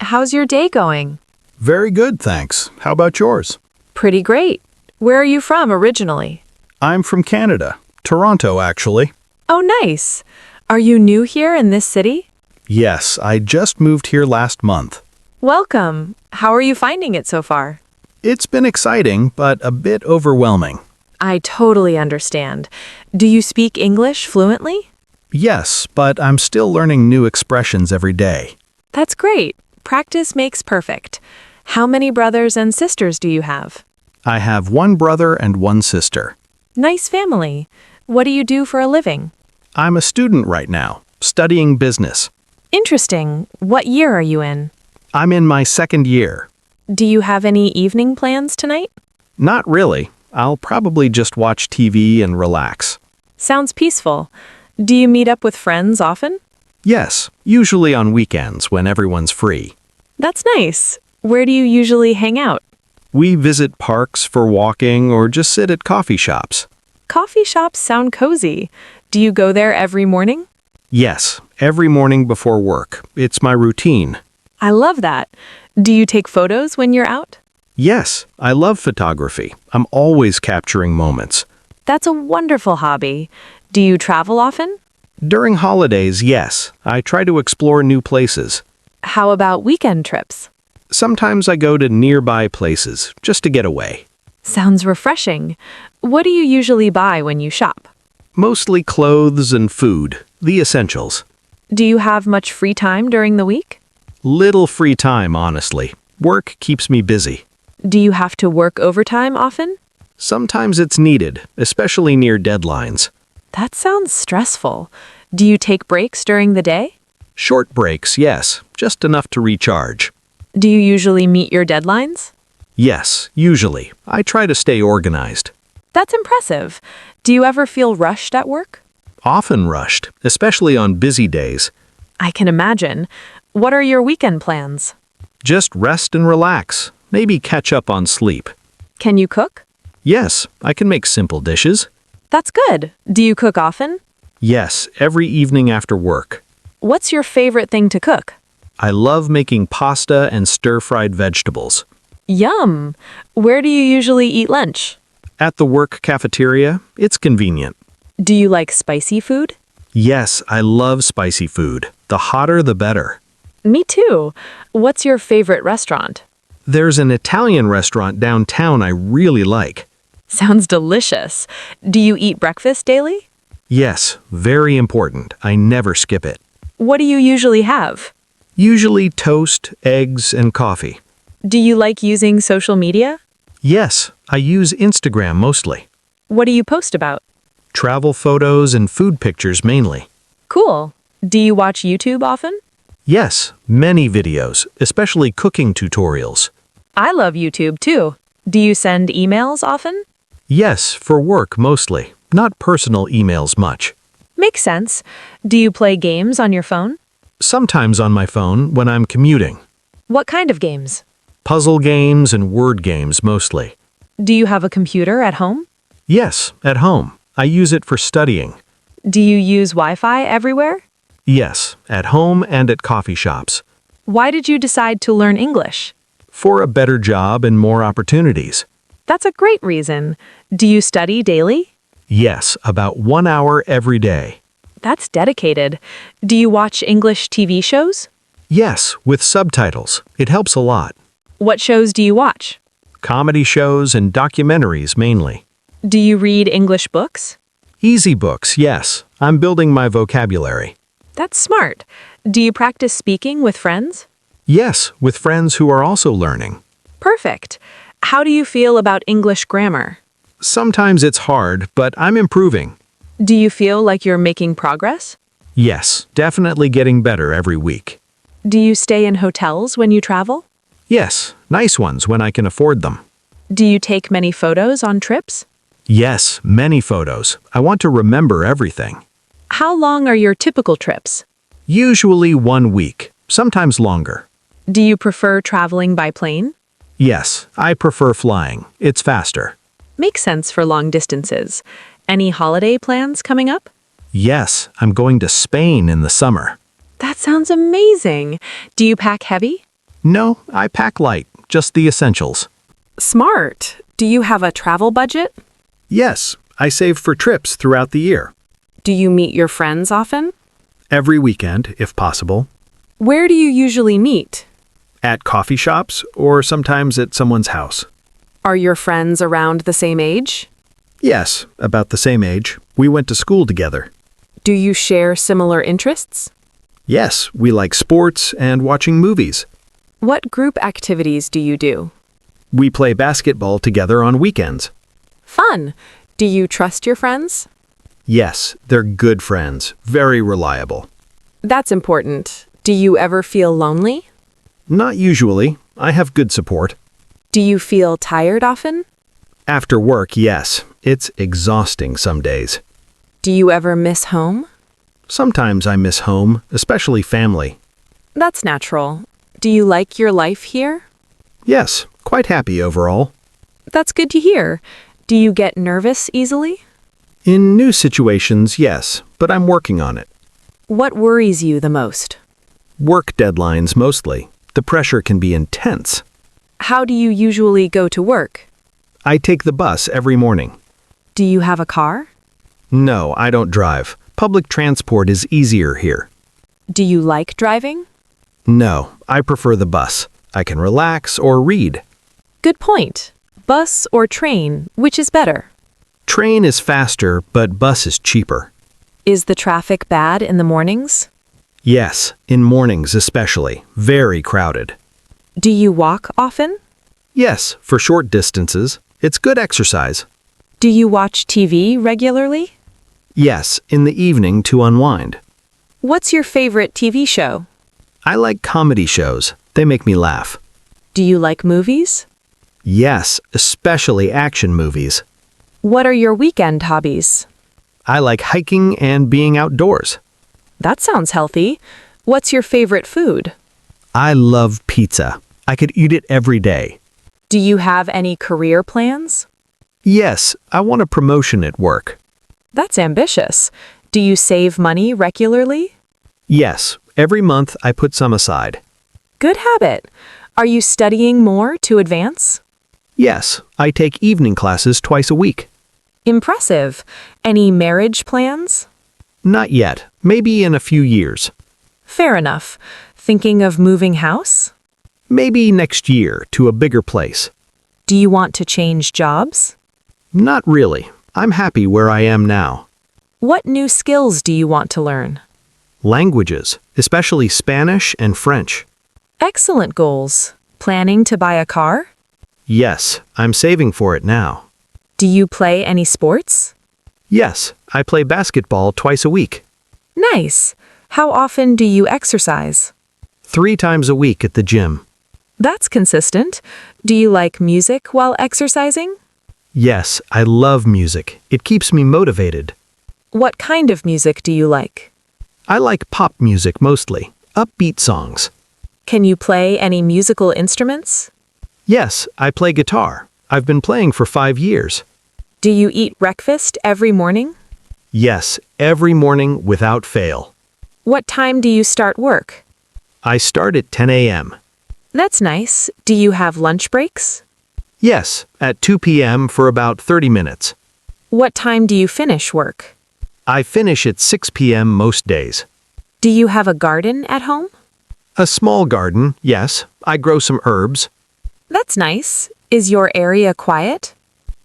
How's your day going? Very good, thanks. How about yours? Pretty great. Where are you from originally? I'm from Canada. Toronto, actually. Oh, nice. Are you new here in this city? Yes, I just moved here last month. Welcome. How are you finding it so far? It's been exciting, but a bit overwhelming. I totally understand. Do you speak English fluently? Yes, but I'm still learning new expressions every day. That's great. Practice makes perfect. How many brothers and sisters do you have? I have one brother and one sister. Nice family. What do you do for a living? I'm a student right now, studying business. Interesting. What year are you in? I'm in my second year. Do you have any evening plans tonight? Not really. I'll probably just watch TV and relax. Sounds peaceful. Do you meet up with friends often? Yes, usually on weekends when everyone's free. That's nice. Where do you usually hang out? We visit parks for walking or just sit at coffee shops. Coffee shops sound cozy. Do you go there every morning? Yes, every morning before work. It's my routine. I love that. Do you take photos when you're out? Yes, I love photography. I'm always capturing moments. That's a wonderful hobby. Do you travel often? During holidays, yes, I try to explore new places. How about weekend trips? Sometimes I go to nearby places just to get away. Sounds refreshing. What do you usually buy when you shop? Mostly clothes and food, the essentials. Do you have much free time during the week? Little free time, honestly. Work keeps me busy. Do you have to work overtime often? Sometimes it's needed, especially near deadlines. That sounds stressful. Do you take breaks during the day? Short breaks, yes, just enough to recharge. Do you usually meet your deadlines? Yes, usually. I try to stay organized. That's impressive. Do you ever feel rushed at work? Often rushed, especially on busy days. I can imagine. What are your weekend plans? Just rest and relax, maybe catch up on sleep. Can you cook? Yes, I can make simple dishes. That's good. Do you cook often? Yes, every evening after work. What's your favorite thing to cook? I love making pasta and stir-fried vegetables. Yum! Where do you usually eat lunch? At the work cafeteria, it's convenient. Do you like spicy food? Yes, I love spicy food. The hotter, the better. Me too. What's your favorite restaurant? There's an Italian restaurant downtown I really like. Sounds delicious. Do you eat breakfast daily? Yes, very important. I never skip it. What do you usually have? Usually toast, eggs, and coffee. Do you like using social media? Yes, I use Instagram mostly. What do you post about? Travel photos and food pictures mainly. Cool. Do you watch YouTube often? Yes, many videos, especially cooking tutorials. I love YouTube too. Do you send emails often? Yes, for work mostly, not personal emails much. Makes sense. Do you play games on your phone? Sometimes on my phone when I'm commuting. What kind of games? Puzzle games and word games mostly. Do you have a computer at home? Yes, at home. I use it for studying. Do you use Wi-Fi everywhere? Yes, at home and at coffee shops. Why did you decide to learn English? For a better job and more opportunities. That's a great reason. Do you study daily? Yes, about 1 hour every day. That's dedicated. Do you watch English TV shows? Yes, with subtitles. It helps a lot. What shows do you watch? Comedy shows and documentaries mainly. Do you read English books? Easy books, yes. I'm building my vocabulary. That's smart. Do you practice speaking with friends? Yes, with friends who are also learning. Perfect. How do you feel about English grammar? Sometimes it's hard, but I'm improving. Do you feel like you're making progress? Yes, definitely getting better every week. Do you stay in hotels when you travel? Yes, nice ones when I can afford them. Do you take many photos on trips? Yes, many photos. I want to remember everything. How long are your typical trips? Usually 1 week, sometimes longer. Do you prefer traveling by plane? Yes, I prefer flying. It's faster. Makes sense for long distances. Any holiday plans coming up? Yes, I'm going to Spain in the summer. That sounds amazing. Do you pack heavy? No, I pack light, just the essentials. Smart. Do you have a travel budget? Yes, I save for trips throughout the year. Do you meet your friends often? Every weekend, if possible. Where do you usually meet? At coffee shops or sometimes at someone's house. Are your friends around the same age? Yes, about the same age. We went to school together. Do you share similar interests? Yes, we like sports and watching movies. What group activities do you do? We play basketball together on weekends. Fun. Do you trust your friends? Yes, they're good friends, very reliable. That's important. Do you ever feel lonely? Not usually. I have good support. Do you feel tired often? After work, yes. It's exhausting some days. Do you ever miss home? Sometimes I miss home, especially family. That's natural. Do you like your life here? Yes, quite happy overall. That's good to hear. Do you get nervous easily? In new situations, yes, but I'm working on it. What worries you the most? Work deadlines mostly. The pressure can be intense. How do you usually go to work? I take the bus every morning. Do you have a car? No, I don't drive. Public transport is easier here. Do you like driving? No, I prefer the bus. I can relax or read. Good point. Bus or train, which is better? Train is faster, but bus is cheaper. Is the traffic bad in the mornings? Yes, in mornings especially. Very crowded. Do you walk often? Yes, for short distances. It's good exercise. Do you watch TV regularly? Yes, in the evening to unwind. What's your favorite TV show? I like comedy shows. They make me laugh. Do you like movies? Yes, especially action movies. What are your weekend hobbies? I like hiking and being outdoors. That sounds healthy. What's your favorite food? I love pizza. I could eat it every day. Do you have any career plans? Yes, I want a promotion at work. That's ambitious. Do you save money regularly? Yes, every month I put some aside. Good habit. Are you studying more to advance? Yes, I take evening classes twice a week. Impressive. Any marriage plans? Not yet, maybe in a few years. Fair enough. Thinking of moving house? Maybe next year to a bigger place. Do you want to change jobs? Not really. I'm happy where I am now. What new skills do you want to learn? Languages, especially Spanish and French. Excellent goals. Planning to buy a car? Yes, I'm saving for it now. Do you play any sports? Yes, I play basketball twice a week. Nice. How often do you exercise? 3 times a week at the gym. That's consistent. Do you like music while exercising? Yes, I love music. It keeps me motivated. What kind of music do you like? I like pop music mostly, upbeat songs. Can you play any musical instruments? Yes, I play guitar. I've been playing for 5 years. Do you eat breakfast every morning? Yes, every morning without fail. What time do you start work? I start at 10 a.m. That's nice. Do you have lunch breaks? Yes, at 2 p.m. for about 30 minutes. What time do you finish work? I finish at 6 p.m. most days. Do you have a garden at home? A small garden, yes. I grow some herbs. That's nice. Is your area quiet?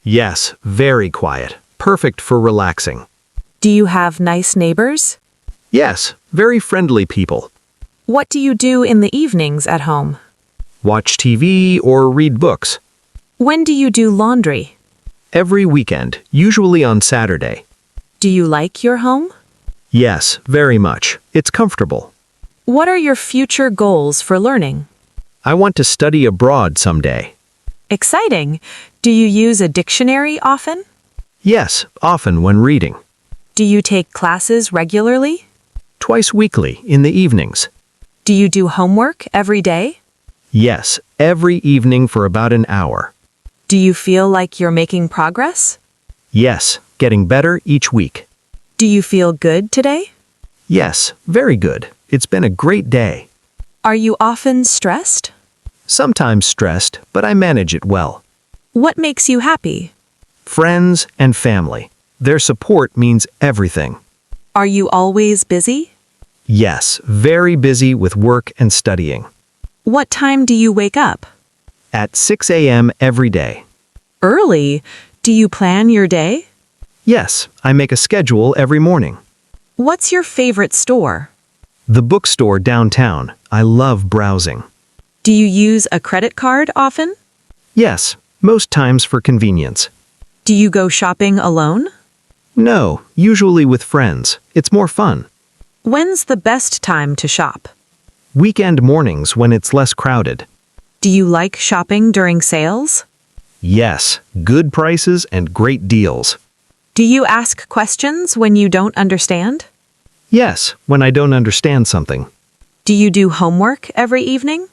Yes, very quiet. Perfect for relaxing. Do you have nice neighbors? Yes, very friendly people. What do you do in the evenings at home? Watch TV or read books. When do you do laundry? Every weekend, usually on Saturday. Do you like your home? Yes, very much. It's comfortable. What are your future goals for learning? I want to study abroad someday. Exciting. Do you use a dictionary often? Yes, often when reading. Do you take classes regularly? Twice weekly, in the evenings. Do you do homework every day? Yes, every evening for about an hour. Do you feel like you're making progress? Yes, getting better each week. Do you feel good today? Yes, very good. It's been a great day. Are you often stressed? Sometimes stressed, but I manage it well. What makes you happy? Friends and family. Their support means everything. Are you always busy? Yes, very busy with work and studying. What time do you wake up? At 6 a.m. every day. Early. Do you plan your day? Yes, I make a schedule every morning. What's your favorite store? The bookstore downtown. I love browsing. Do you use a credit card often? Yes, most times for convenience. Do you go shopping alone? No, usually with friends. It's more fun. When's the best time to shop? Weekend mornings when it's less crowded. Do you like shopping during sales? Yes, good prices and great deals. Do you ask questions when you don't understand? Yes, when I don't understand something. Do you do homework every evening?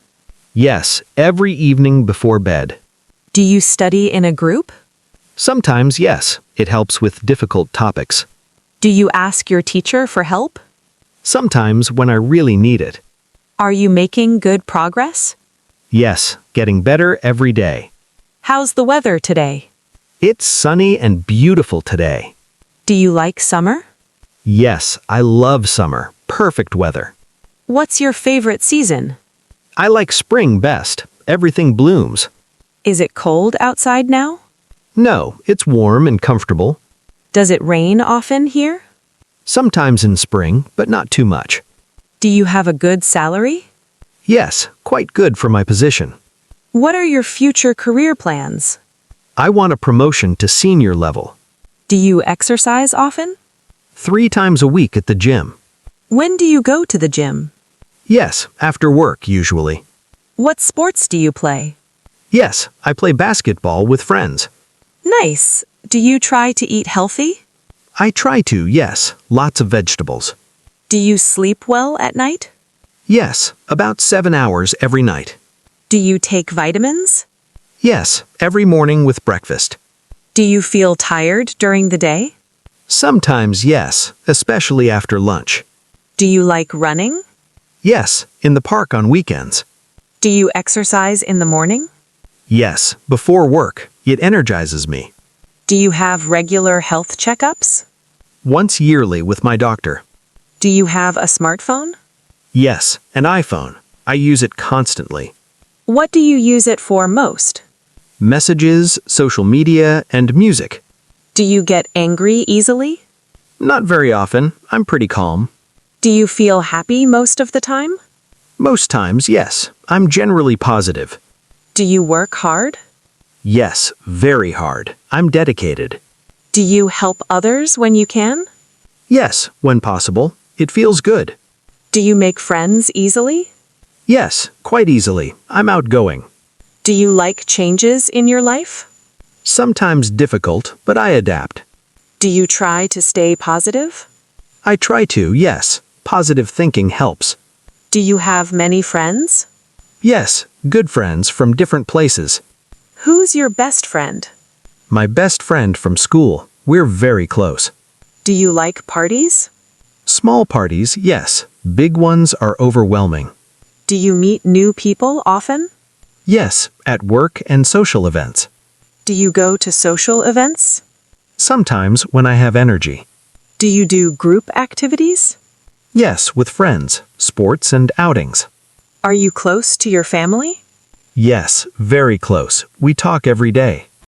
Yes, every evening before bed. Do you study in a group? Sometimes, yes, it helps with difficult topics. Do you ask your teacher for help? Sometimes when I really need it. Are you making good progress? Yes, getting better every day. How's the weather today? It's sunny and beautiful today. Do you like summer? Yes, I love summer. Perfect weather. What's your favorite season? I like spring best. Everything blooms. Is it cold outside now? No, it's warm and comfortable. Does it rain often here? Sometimes in spring, but not too much. Do you have a good salary? Yes, quite good for my position. What are your future career plans? I want a promotion to senior level. Do you exercise often? 3 times a week at the gym. When do you go to the gym? Yes, after work usually. What sports do you play? Yes, I play basketball with friends. Nice. Do you try to eat healthy? I try to, yes, lots of vegetables. Do you sleep well at night? Yes, about 7 hours every night. Do you take vitamins? Yes, every morning with breakfast. Do you feel tired during the day? Sometimes, yes, especially after lunch. Do you like running? Yes, in the park on weekends. Do you exercise in the morning? Yes, before work. It energizes me. Do you have regular health checkups? Once yearly with my doctor. Do you have a smartphone? Yes, an iPhone. I use it constantly. What do you use it for most? Messages, social media, and music. Do you get angry easily? Not very often. I'm pretty calm. Do you feel happy most of the time? Most times, yes. I'm generally positive. Do you work hard? Yes, very hard. I'm dedicated. Do you help others when you can? Yes, when possible. It feels good. Do you make friends easily? Yes, quite easily. I'm outgoing. Do you like changes in your life? Sometimes difficult, but I adapt. Do you try to stay positive? I try to, yes. Positive thinking helps. Do you have many friends? Yes, good friends from different places. Who's your best friend? My best friend from school. We're very close. Do you like parties? Small parties, yes. Big ones are overwhelming. Do you meet new people often? Yes, at work and social events. Do you go to social events? Sometimes when I have energy. Do you do group activities? Yes, with friends, sports and outings. Are you close to your family? Yes, very close. We talk every day.